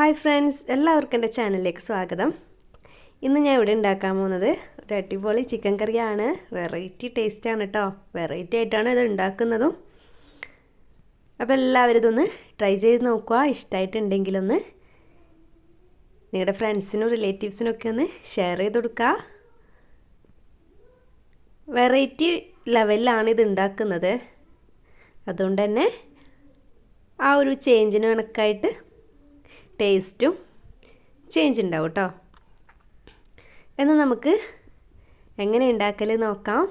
Hi friends, എല്ലാവർക്കും എൻ്റെ ചാനലിലേക്ക് സ്വാഗതം. ഇന്ന് ഞാൻ ഇവിടെ ഉണ്ടാക്കാൻ പോകുന്നത് ഒരു അടിപൊളി ചിക്കൻ കറിയാണ്. വെറൈറ്റി ടേസ്റ്റാണ് കേട്ടോ. വെറൈറ്റി ആയിട്ടാണ് ഇത് ഉണ്ടാക്കുന്നതും. അപ്പോൾ എല്ലാവരും ഇതൊന്ന് ട്രൈ ചെയ്ത് നോക്കുക. ഇഷ്ടമായിട്ടുണ്ടെങ്കിലൊന്ന് നിങ്ങളുടെ ഫ്രണ്ട്സിനും റിലേറ്റീവ്സിനും ഒക്കെ ഒന്ന് ഷെയർ ചെയ്ത് കൊടുക്കുക. വെറൈറ്റി ലെവലിലാണ് ഇത് ഉണ്ടാക്കുന്നത്. അതുകൊണ്ട് തന്നെ ആ ഒരു ചേഞ്ചിന് കണക്കായിട്ട് ടേസ്റ്റും ചേഞ്ച് ഉണ്ടാവും കേട്ടോ. എന്നാൽ നമുക്ക് എങ്ങനെ ഉണ്ടാക്കൽ നോക്കാം.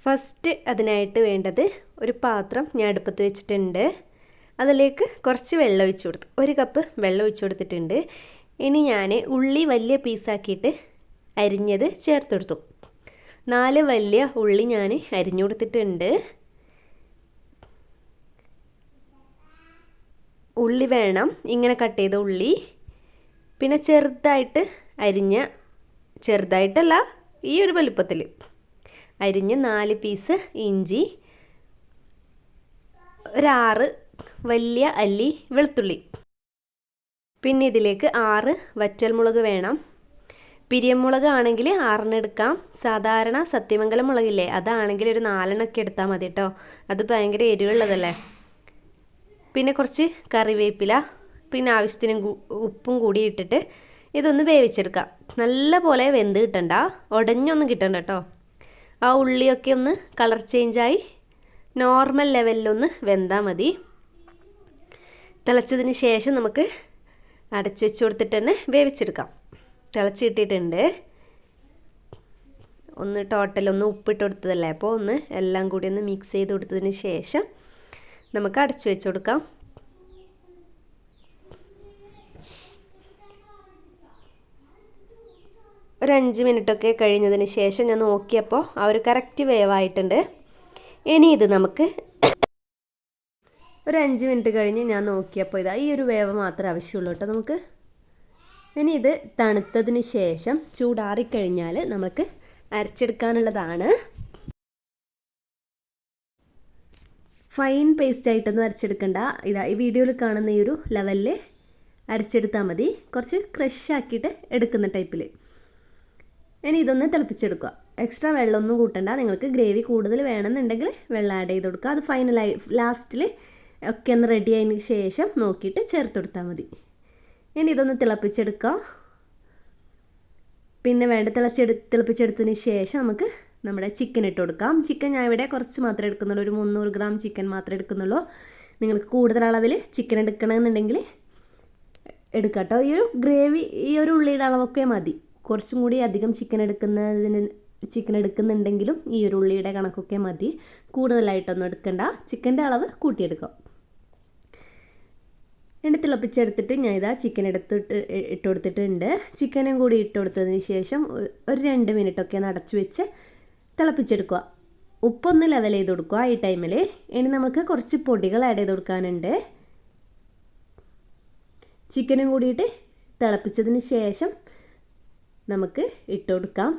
ഫസ്റ്റ് അതിനായിട്ട് വേണ്ടത് ഒരു പാത്രം ഞാൻ അടുപ്പത്ത് വെച്ചിട്ടുണ്ട്. അതിലേക്ക് കുറച്ച് വെള്ളം ഒഴിച്ചു കൊടുത്തു. 1 കപ്പ് വെള്ളം ഒഴിച്ചു കൊടുത്തിട്ടുണ്ട്. ഇനി ഞാൻ ഉള്ളി വലിയ പീസാക്കിയിട്ട് അരിഞ്ഞത് ചേർത്തെടുത്തു. 4 വലിയ ഉള്ളി ഞാൻ അരിഞ്ഞു കൊടുത്തിട്ടുണ്ട്. ഉള്ളി വേണം, ഇങ്ങനെ കട്ട് ചെയ്ത ഉള്ളി. പിന്നെ ചെറുതായിട്ടല്ല, ഈ ഒരു വലുപ്പത്തിൽ അരിഞ്ഞ് 4 പീസ് ഇഞ്ചി, ഒരു 6 വലിയ അല്ലി വെളുത്തുള്ളി. പിന്നെ ഇതിലേക്ക് 6 വറ്റൽമുളക് വേണം. പിരിയമുളക് ആണെങ്കിൽ 6 എടുക്കാം. സാധാരണ സത്യമംഗലം മുളകില്ലേ, അതാണെങ്കിൽ ഒരു 4 എടുത്താൽ മതി കേട്ടോ. അത് ഭയങ്കര എരിവുള്ളതല്ലേ. പിന്നെ കുറച്ച് കറിവേപ്പില, പിന്നെ ആവശ്യത്തിന് ഉപ്പും കൂടി ഇട്ടിട്ട് ഇതൊന്ന് വേവിച്ചെടുക്കാം. നല്ല പോലെ വെന്ത് കിട്ടണ്ട, ഉടഞ്ഞൊന്നും കിട്ടണ്ട കേട്ടോ. ആ ഉള്ളിയൊക്കെ ഒന്ന് കളർ ചേഞ്ചായി നോർമൽ ലെവലിലൊന്ന് വെന്താൽ മതി. തിളച്ചതിന് ശേഷം നമുക്ക് അടച്ചു വെച്ച് കൊടുത്തിട്ട് തന്നെ വേവിച്ചെടുക്കാം. തിളച്ചിട്ടിട്ടുണ്ട്. ടോട്ടലൊന്ന് ഉപ്പിട്ട് കൊടുത്തതല്ലേ, അപ്പോൾ ഒന്ന് എല്ലാം കൂടി ഒന്ന് മിക്സ് ചെയ്ത് കൊടുത്തതിന് ശേഷം നമുക്ക് അടച്ചു വെച്ച് കൊടുക്കാം. ഒരു 5 മിനിറ്റൊക്കെ കഴിഞ്ഞതിന് ശേഷം ഞാൻ നോക്കിയപ്പോൾ ആ ഒരു കറക്റ്റ് വേവായിട്ടുണ്ട്. ഇനി ഇത് നമുക്ക് ഒരു 5 മിനിറ്റ് കഴിഞ്ഞ് ഞാൻ നോക്കിയപ്പോൾ ഇതാ ഈ ഒരു വേവ് മാത്രമേ ആവശ്യമുള്ളൂ കേട്ടോ നമുക്ക്. ഇനി ഇത് തണുത്തതിന് ശേഷം ചൂടാറിക്കഴിഞ്ഞാൽ നമുക്ക് അരച്ചെടുക്കാനുള്ളതാണ്. ഫൈൻ പേസ്റ്റ് ആയിട്ടൊന്നും അരച്ചെടുക്കണ്ട. ഇതാ ഈ വീഡിയോയിൽ കാണുന്ന ഈ ഒരു ലെവലിൽ അരച്ചെടുത്താൽ മതി. കുറച്ച് ക്രഷ് ആക്കിയിട്ട് എടുക്കുന്ന ടൈപ്പിൽ. ഇനി ഇതൊന്ന് തിളപ്പിച്ചെടുക്കുക. എക്സ്ട്രാ വെള്ളമൊന്നും കൂട്ടണ്ട. നിങ്ങൾക്ക് ഗ്രേവി കൂടുതൽ വേണമെന്നുണ്ടെങ്കിൽ വെള്ളം ആഡ് ചെയ്ത് കൊടുക്കുക. അത് ഫൈനലായി ലാസ്റ്റിൽ ഒക്കെ ഒന്ന് റെഡി ആയതിന് ശേഷം നോക്കിയിട്ട് ചേർത്ത് കൊടുത്താൽ മതി. ഇനി ഇതൊന്ന് തിളപ്പിച്ചെടുക്കുക. പിന്നെ തിളപ്പിച്ചെടുത്തതിന് ശേഷം നമുക്ക് നമ്മുടെ ചിക്കൻ ഇട്ട് കൊടുക്കാം. ചിക്കൻ ഞാൻ ഇവിടെ കുറച്ച് മാത്രമേ എടുക്കുന്നുള്ളൂ. ഒരു 300 ഗ്രാം ചിക്കൻ മാത്രമേ എടുക്കുന്നുള്ളൂ. നിങ്ങൾക്ക് കൂടുതൽ അളവിൽ ചിക്കൻ എടുക്കണമെന്നുണ്ടെങ്കിൽ എടുക്കാം കേട്ടോ. ഈ ഒരു ഗ്രേവി ഈ ഒരു ഉള്ളിയുടെ അളവൊക്കെ മതി. കുറച്ചും കൂടി അധികം ചിക്കൻ എടുക്കുന്നുണ്ടെങ്കിലും ഈ ഒരു ഉള്ളിയുടെ കണക്കൊക്കെ മതി. കൂടുതലായിട്ടൊന്നും എടുക്കണ്ട. ചിക്കൻ്റെ അളവ് കൂട്ടിയെടുക്കാം. എണ്ണ തിളപ്പിച്ചെടുത്തിട്ട് ഞാൻ ഇതാ ചിക്കൻ ഇട്ട് കൊടുത്തിട്ടുണ്ട്. ചിക്കനും കൂടി ഇട്ട് കൊടുത്തതിന് ശേഷം ഒരു 2 മിനിറ്റൊക്കെ ഒന്ന് അടച്ചു വെച്ച് തിളപ്പിച്ചെടുക്കുക. ഉപ്പൊന്ന് ലെവൽ ചെയ്ത് കൊടുക്കുക ഈ ടൈമിൽ. ഇനി നമുക്ക് കുറച്ച് പൊടികൾ ആഡ് ചെയ്ത് കൊടുക്കാനുണ്ട്. ചിക്കനും കൂടിയിട്ട് തിളപ്പിച്ചതിന് ശേഷം നമുക്ക് ഇട്ട് കൊടുക്കാം.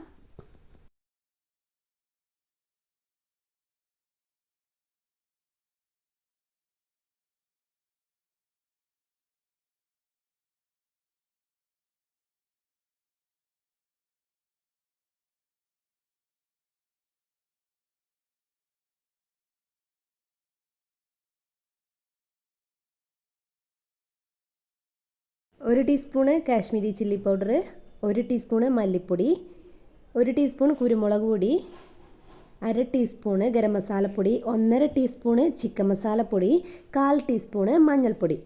ഒരു teaspoon Kashmiri chilli powder, 1 teaspoon മല്ലിപ്പൊടി, 1 ടീസ്പൂൺ കുരുമുളക് പൊടി, 1/2 ടീസ്പൂണ് ഗരം മസാലപ്പൊടി, 1/2 ടീസ്പൂണ് ചിക്കൻ മസാലപ്പൊടി, 1/4 ടീസ്പൂണ് മഞ്ഞൾപ്പൊടി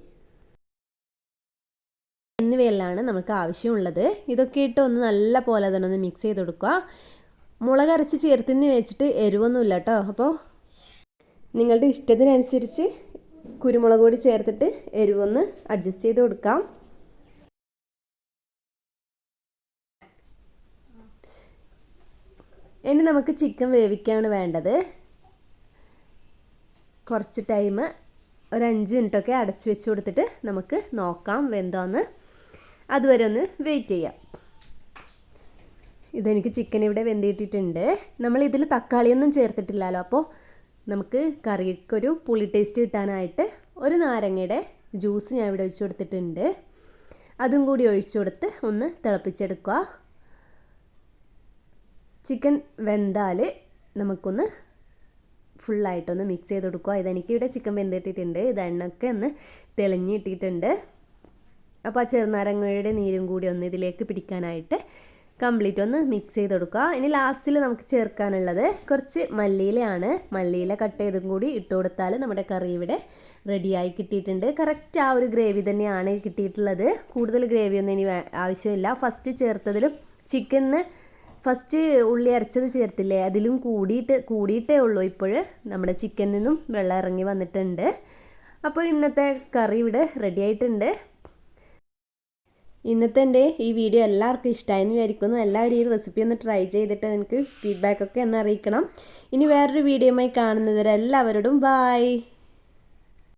എന്നിവയെല്ലാം നമുക്ക് ആവശ്യമുള്ളത്. ഇതൊക്കെ ഇട്ട് ഒന്ന് നല്ല പോലെ തന്നെ ഒന്ന് മിക്സ് ചെയ്ത് കൊടുക്കുക. മുളക് അരച്ച് ചേർത്തിന്ന് വെച്ചിട്ട് എരിവൊന്നുമില്ല കേട്ടോ. അപ്പോൾ നിങ്ങളുടെ ഇഷ്ടത്തിനനുസരിച്ച് കുരുമുളക് പൊടി ചേർത്തിട്ട് എരിവൊന്ന് അഡ്ജസ്റ്റ് ചെയ്ത് കൊടുക്കാം. ഇനി നമുക്ക് ചിക്കൻ വേവിക്കാണ് വേണ്ടത്. കുറച്ച് ടൈം ഒരു 5 മിനിറ്റൊക്കെ അടച്ചു വെച്ച് കൊടുത്തിട്ട് നമുക്ക് നോക്കാം വെന്തോന്ന്. അതുവരെ ഒന്ന് വെയിറ്റ് ചെയ്യാം. ഇതെനിക്ക് ചിക്കൻ ഇവിടെ വെന്തിട്ടിട്ടുണ്ട്. നമ്മൾ ഇതിൽ തക്കാളിയൊന്നും ചേർത്തിട്ടില്ലല്ലോ, അപ്പോൾ നമുക്ക് കറിക്കൊരു പുളി ടേസ്റ്റ് കിട്ടാനായിട്ട് ഒരു നാരങ്ങയുടെ ജ്യൂസ് ഞാൻ ഇവിടെ ഒഴിച്ചു കൊടുത്തിട്ടുണ്ട്. അതും കൂടി ഒഴിച്ചു കൊടുത്ത് ഒന്ന് തിളപ്പിച്ചെടുക്കുക. ചിക്കൻ വെന്താൽ നമുക്കൊന്ന് ഫുള്ളായിട്ടൊന്ന് മിക്സ് ചെയ്ത് കൊടുക്കുക. ഇതെനിക്കിവിടെ ചിക്കൻ വെന്തിട്ടിട്ടുണ്ട്. ഇത് എണ്ണയൊക്കെ ഒന്ന് തെളിഞ്ഞിട്ടിട്ടുണ്ട്. അപ്പോൾ ആ ചെറുനാരങ്ങയുടെ നീരും കൂടി ഒന്ന് ഇതിലേക്ക് പിടിക്കാനായിട്ട് കംപ്ലീറ്റ് ഒന്ന് മിക്സ് ചെയ്ത് കൊടുക്കുക. ഇനി ലാസ്റ്റിൽ നമുക്ക് ചേർക്കാനുള്ളത് കുറച്ച് മല്ലിയിലയാണ്. മല്ലിയില കട്ട് ചെയ്തും കൂടി ഇട്ട് കൊടുത്താൽ നമ്മുടെ കറി ഇവിടെ റെഡിയായി കിട്ടിയിട്ടുണ്ട്. കറക്റ്റ് ആ ഒരു ഗ്രേവി തന്നെയാണ് കിട്ടിയിട്ടുള്ളത്. കൂടുതൽ ഗ്രേവിയൊന്നും ഇനി ആവശ്യമില്ല. ഫസ്റ്റ് ചേർത്തതിലും ചിക്കന് ഫസ്റ്റ് ഉള്ളി അരച്ചത് ചേർത്തില്ലേ, അതിലും കൂടിയിട്ടേ ഉള്ളൂ. ഇപ്പോൾ നമ്മുടെ ചിക്കനിൽ നിന്നും വെള്ളം ഇറങ്ങി വന്നിട്ടുണ്ട്. അപ്പോൾ ഇന്നത്തെ കറി ഇവിടെ റെഡി ആയിട്ടുണ്ട്. ഇന്നത്തെ എൻ്റെ ഈ വീഡിയോ എല്ലാവർക്കും ഇഷ്ടമായെന്ന് വിചാരിക്കുന്നു. എല്ലാവരും ഈ റെസിപ്പി ഒന്ന് ട്രൈ ചെയ്തിട്ട് എനിക്ക് ഫീഡ്ബാക്കൊക്കെ ഒന്ന് അറിയിക്കണം. ഇനി വേറൊരു വീഡിയോയുമായി കാണുന്നവരെ എല്ലാവരോടും ബായ്.